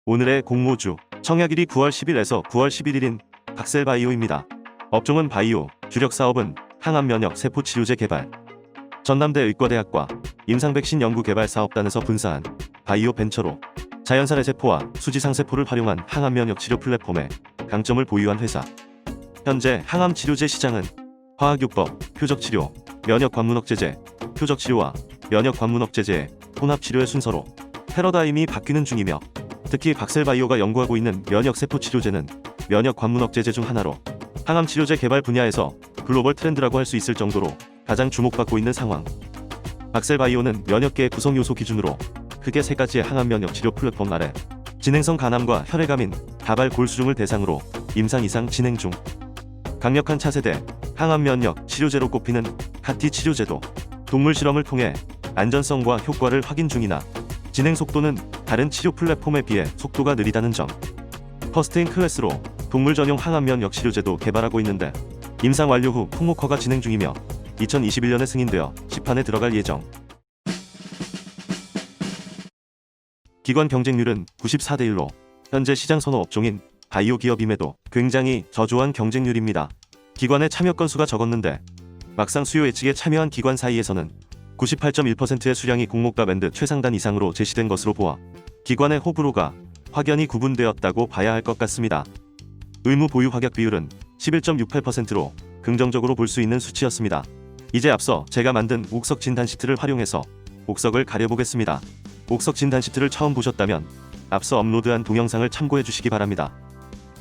오늘의 공모주 청약일이 9월 10일에서 9월 11일인 박셀바이오입니다. 업종은 바이오, 주력 사업은 항암면역 세포치료제 개발. 전남대 의과대학과 임상백신 연구개발 사업단에서 분사한 바이오 벤처로 자연산의 세포와 수지상세포를 활용한 항암면역 치료 플랫폼의 강점을 보유한 회사. 현재 항암 치료제 시장은 화학요법, 표적치료, 면역관문억제제, 표적치료와 면역관문억제제의 혼합치료의 순서로 패러다임이 바뀌는 중이며, 특히 박셀바이오가 연구하고 있는 면역세포치료제는 면역관문억제제 중 하나로 항암치료제 개발 분야에서 글로벌 트렌드라고 할 수 있을 정도로 가장 주목받고 있는 상황. 박셀바이오는 면역계의 구성 요소 기준으로 크게 세 가지의 항암면역 치료 플랫폼 아래 진행성 간암과 혈액암인 다발 골수증을 대상으로 임상 이상 진행 중. 강력한 차세대 항암면역 치료제로 꼽히는 카티 치료제도 동물 실험을 통해 안전성과 효과를 확인 중이나 진행 속도는 다른 치료 플랫폼에 비해 속도가 느리다는 점. 퍼스트인 클래스로 동물 전용 항암면역 치료제도 개발하고 있는데 임상 완료 후 통목허가 진행 중이며 2021년에 승인되어 시판에 들어갈 예정. 기관 경쟁률은 94대 1로 현재 시장 선호 업종인 바이오 기업임에도 굉장히 저조한 경쟁률입니다. 기관의 참여 건수가 적었는데 막상 수요 예측에 참여한 기관 사이에서는 98.1%의 수량이 공모가 밴드 최상단 이상으로 제시된 것으로 보아 기관의 호불호가 확연히 구분되었다고 봐야 할 것 같습니다. 의무 보유 확약 비율은 11.68%로 긍정적으로 볼 수 있는 수치였습니다. 이제 앞서 제가 만든 옥석 진단 시트를 활용해서 옥석을 가려보겠습니다. 옥석 진단 시트를 처음 보셨다면 앞서 업로드한 동영상을 참고해 주시기 바랍니다.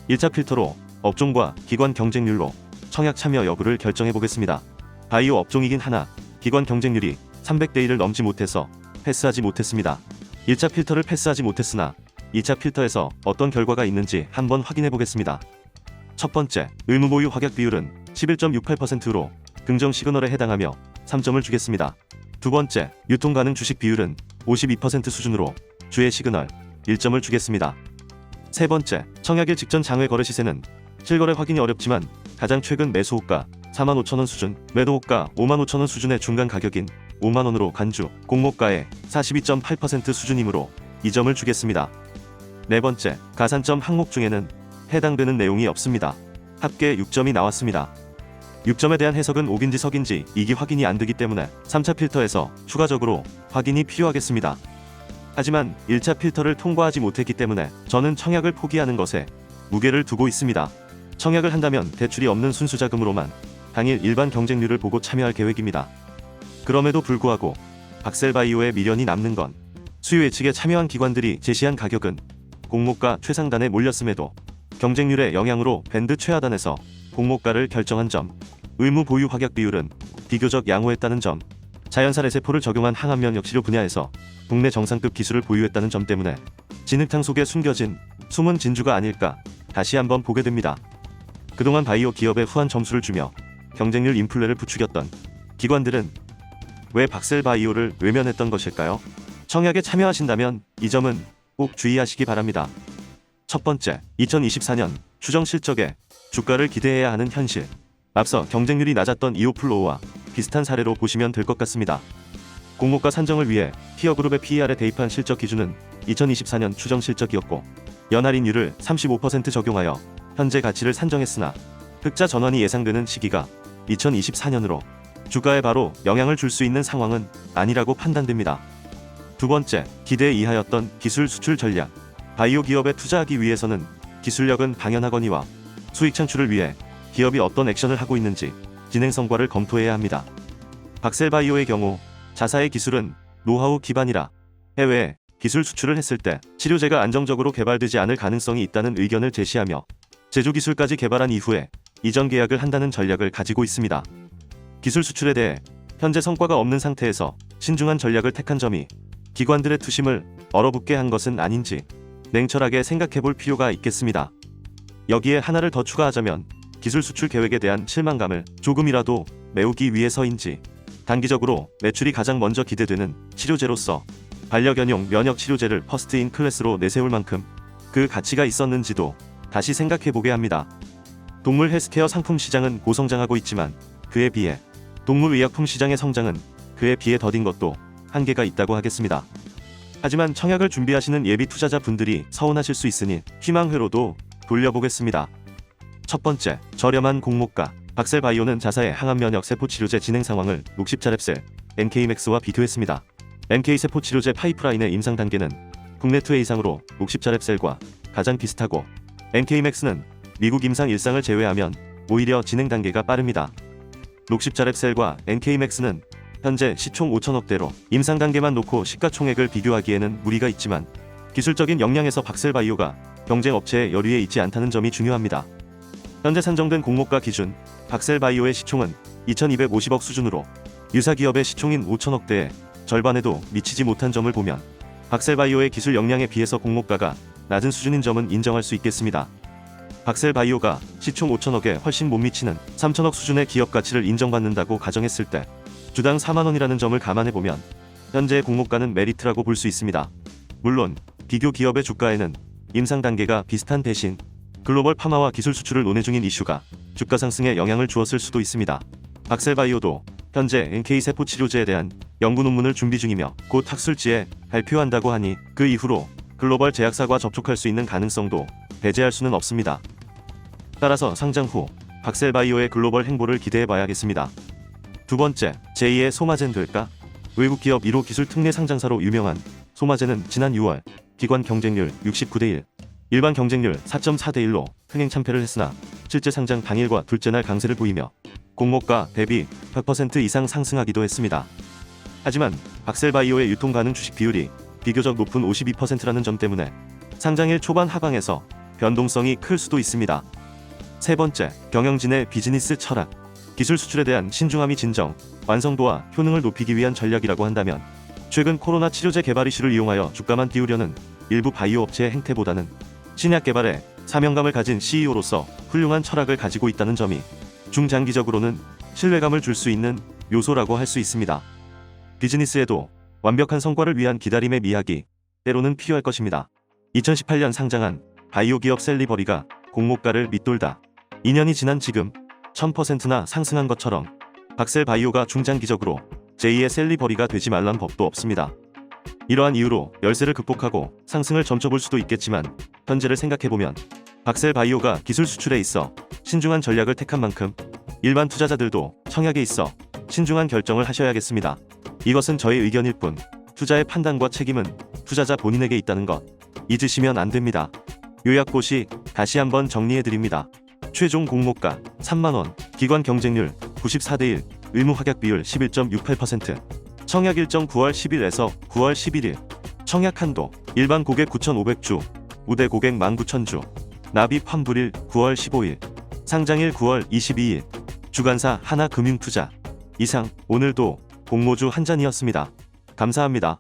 1차 필터로 업종과 기관 경쟁률로 청약 참여 여부를 결정해 보겠습니다. 바이오 업종이긴 하나 기관 경쟁률이 300대 1을 넘지 못해서 패스하지 못했습니다. 1차 필터를 패스하지 못했으나 2차 필터에서 어떤 결과가 있는지 한번 확인해 보겠습니다. 첫 번째, 의무 보유 확약 비율은 11.68%로 긍정 시그널에 해당하며 3점을 주겠습니다. 두 번째, 유통 가능 주식 비율은 52% 수준으로 주의 시그널 1점을 주겠습니다. 세 번째, 청약일 직전 장외 거래 시세는 실거래 확인이 어렵지만 가장 최근 매수 호가 45,000원 수준, 매도 호가 55,000원 수준의 중간 가격인 5만원으로 간주, 공모가의 42.8% 수준이므로 2점을 주겠습니다. 네 번째, 가산점 항목 중에는 해당되는 내용이 없습니다. 합계 6점이 나왔습니다. 6점에 대한 해석은 옥인지 석인지 이기 확인이 안 되기 때문에 3차 필터에서 추가적으로 확인이 필요하겠습니다. 하지만 1차 필터를 통과하지 못했기 때문에 저는 청약을 포기하는 것에 무게를 두고 있습니다. 청약을 한다면 대출이 없는 순수 자금으로만 당일 일반 경쟁률을 보고 참여할 계획입니다. 그럼에도 불구하고 박셀바이오의 미련이 남는 건 수요 예측에 참여한 기관들이 제시한 가격은 공모가 최상단에 몰렸음에도 경쟁률의 영향으로 밴드 최하단에서 공모가를 결정한 점, 의무 보유 확약 비율은 비교적 양호했다는 점, 자연산의 세포를 적용한 항암면역 치료 분야에서 국내 정상급 기술을 보유했다는 점 때문에 진흙탕 속에 숨겨진 숨은 진주가 아닐까 다시 한번 보게 됩니다. 그동안 바이오 기업에 후한 점수를 주며 경쟁률 인플레를 부추겼던 기관들은 왜 박셀바이오를 외면했던 것일까요? 청약에 참여하신다면 이 점은 꼭 주의하시기 바랍니다. 첫 번째, 2024년 추정 실적에 주가를 기대해야 하는 현실. 앞서 경쟁률이 낮았던 이오플로우와 비슷한 사례로 보시면 될 것 같습니다. 공모가 산정을 위해 피어그룹의 PER에 대입한 실적 기준은 2024년 추정 실적이었고 연할인율을 35% 적용하여 현재 가치를 산정했으나 흑자 전환이 예상되는 시기가 2024년으로 주가에 바로 영향을 줄 수 있는 상황은 아니라고 판단됩니다. 두 번째, 기대 이하였던 기술 수출 전략. 바이오 기업에 투자하기 위해서는 기술력은 당연하거니와 수익 창출을 위해 기업이 어떤 액션을 하고 있는지 진행 성과를 검토해야 합니다. 박셀바이오의 경우 자사의 기술은 노하우 기반이라 해외에 기술 수출을 했을 때 치료제가 안정적으로 개발되지 않을 가능성이 있다는 의견을 제시하며 제조 기술까지 개발한 이후에 이전 계약을 한다는 전략을 가지고 있습니다. 기술 수출에 대해 현재 성과가 없는 상태에서 신중한 전략을 택한 점이 기관들의 투심을 얼어붙게 한 것은 아닌지 냉철하게 생각해 볼 필요가 있겠습니다. 여기에 하나를 더 추가하자면 기술 수출 계획에 대한 실망감을 조금이라도 메우기 위해서인지 단기적으로 매출이 가장 먼저 기대되는 치료제로서 반려견용 면역 치료제를 퍼스트인 클래스로 내세울 만큼 그 가치가 있었는지도 다시 생각해 보게 합니다. 동물 헬스케어 상품 시장은 고성장하고 있지만 그에 비해 동물 의약품 시장의 성장은 그에 비해 더딘 것도 한계가 있다고 하겠습니다. 하지만 청약을 준비하시는 예비 투자자분들이 서운하실 수 있으니 희망회로도 돌려보겠습니다. 첫 번째, 저렴한 공모가. 박셀바이오는 자사의 항암 면역 세포 치료제 진행 상황을 녹십자랩셀, NK맥스와 비교했습니다. NK 세포 치료제 파이프라인의 임상 단계는 국내 2회 이상으로 녹십자랩셀과 가장 비슷하고, NK맥스는 미국 임상 1상을 제외하면 오히려 진행 단계가 빠릅니다. 녹십자랩셀과 NK맥스는 현재 시총 5천억대로 임상 단계만 놓고 시가총액을 비교하기에는 무리가 있지만 기술적인 역량에서 박셀바이오가 경쟁 업체의 여류에 있지 않다는 점이 중요합니다. 현재 산정된 공모가 기준 박셀바이오의 시총은 2250억 수준으로 유사 기업의 시총인 5천억대의 절반에도 미치지 못한 점을 보면 박셀바이오의 기술 역량에 비해서 공모가가 낮은 수준인 점은 인정할 수 있겠습니다. 박셀바이오가 시총 5천억에 훨씬 못 미치는 3천억 수준의 기업 가치를 인정받는다고 가정했을 때 주당 4만원이라는 점을 감안해보면 현재의 공모가는 메리트라고 볼 수 있습니다. 물론 비교 기업의 주가에는 임상 단계가 비슷한 대신 글로벌 파마와 기술 수출을 논의 중인 이슈가 주가 상승에 영향을 주었을 수도 있습니다. 박셀바이오도 현재 NK 세포 치료제에 대한 연구 논문을 준비 중이며 곧 학술지에 발표한다고 하니 그 이후로 글로벌 제약사과 접촉할 수 있는 가능성도 배제할 수는 없습니다. 따라서 상장 후 박셀바이오의 글로벌 행보를 기대해봐야겠습니다. 두 번째, 제2의 소마젠 될까? 외국 기업 1호 기술 특례 상장사로 유명한 소마젠은 지난 6월 기관 경쟁률 69대1, 일반 경쟁률 4.4대1로 흥행 참패를 했으나 실제 상장 당일과 둘째 날 강세를 보이며 공모가 대비 100% 이상 상승하기도 했습니다. 하지만 박셀바이오의 유통 가능 주식 비율이 비교적 높은 52%라는 점 때문에 상장일 초반 하방에서 변동성이 클 수도 있습니다. 세 번째, 경영진의 비즈니스 철학. 기술 수출에 대한 신중함이 진정, 완성도와 효능을 높이기 위한 전략이라고 한다면 최근 코로나 치료제 개발 이슈를 이용하여 주가만 띄우려는 일부 바이오 업체의 행태보다는 신약 개발에 사명감을 가진 CEO로서 훌륭한 철학을 가지고 있다는 점이 중장기적으로는 신뢰감을 줄 수 있는 요소라고 할 수 있습니다. 비즈니스에도 완벽한 성과를 위한 기다림의 미학이 때로는 필요할 것입니다. 2018년 상장한 바이오 기업 셀리버리가 공모가를 밑돌다 2년이 지난 지금 1000%나 상승한 것처럼 박셀바이오가 중장기적으로 제2의 셀리버리가 되지 말란 법도 없습니다. 이러한 이유로 열세를 극복하고 상승을 점쳐볼 수도 있겠지만 현재를 생각해보면 박셀바이오가 기술 수출에 있어 신중한 전략을 택한 만큼 일반 투자자들도 청약에 있어 신중한 결정을 하셔야겠습니다. 이것은 저의 의견일 뿐 투자의 판단과 책임은 투자자 본인에게 있다는 것 잊으시면 안 됩니다. 요약고시 다시 한번 정리해드립니다. 최종 공모가 3만원, 기관 경쟁률 94대1, 의무 확약 비율 11.68%, 청약 일정 9월 10일에서 9월 11일, 청약 한도 일반 고객 9,500주, 우대 고객 19,000주, 납입 환불일 9월 15일, 상장일 9월 22일, 주관사 하나금융투자. 이상 오늘도 공모주 한 잔이었습니다. 감사합니다.